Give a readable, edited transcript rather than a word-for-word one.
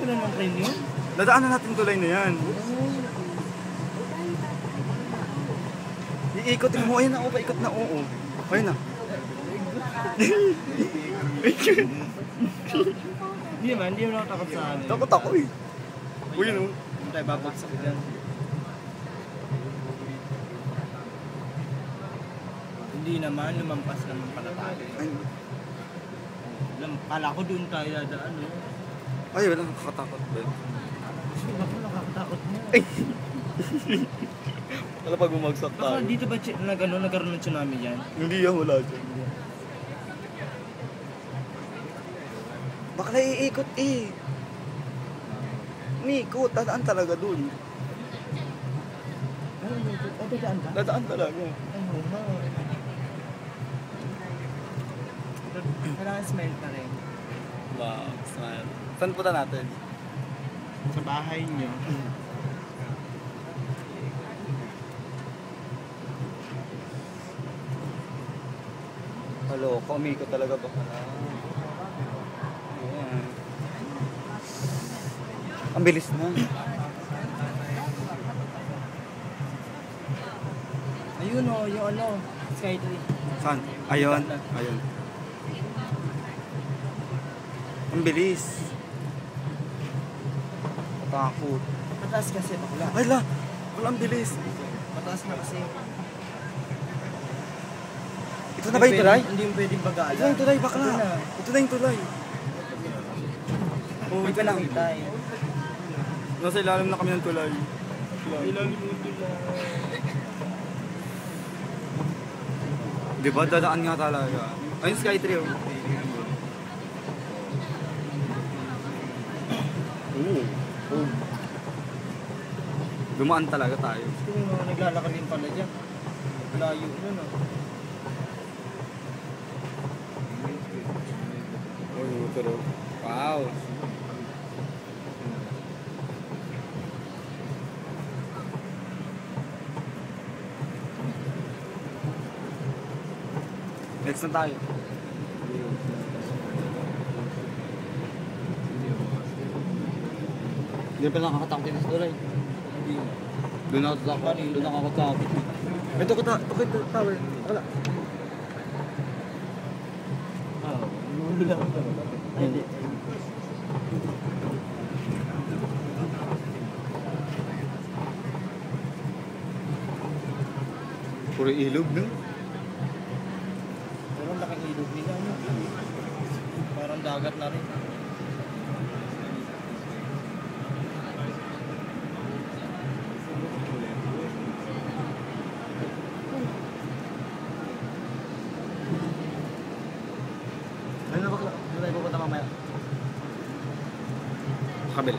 wala ng train yun? Dadaanan natin tulay na yan. Iikotin mo. Ayun na, oh, paikot na, oo. Ayun na. Hindi naman ako takot sa ano. Takot ako eh. Uy, no? Hindi tayo babagsak dyan. Hindi naman, lumampas naman pala tayo. Kala ko doon tayo dadaan, no? Ay, wala nakakatakot ba? Ako nakakatakot mo. Ay! Wala pag bumagsak tayo. Baka dito ba nagkaroon ng tsunami dyan? Hindi yan, wala dyan. Baka naiikot eh. Umiikot, dadaan talaga dun. Ano, dadaan ka? Dadaan talaga. Ano ba? Kailangan smile pa rin. Wow, smile. Saan punta natin? Sa bahay nyo. Halo, umiikot talaga ba? Ang bilis na. Ayun o, yung ano, Skytree. Saan? Ayun. Ayun. Ang bilis. Takot. Mataas kasi bakla. Ay la! Wala, ang bilis. Mataas na kasi. Ito na ba yung tulay? Hindi yung pwedeng bagala. Ito na yung tulay, bakla. Ito na yung tulay. Oh, may nakita eh. Nasa ilalim na kami ng tulay. Ilalim mo tulay. Diba? Dadaan nga talaga. Ayun, Skytree. Dumaan talaga tayo. Kung naglalakad din pala dyan. Layo nun ah. Pero, wow. Next na tayo. Hindi pa nakakatakot din sa tulay. Doon ako takot. Doon ako takot. Ito ko tower. Wala. Hindi. Puro ilog, no? Pero ang laking ilog nila, ano? Parang dagat na rin. Ayun na bakla. Doon tayo pupunta mamaya. Kabel.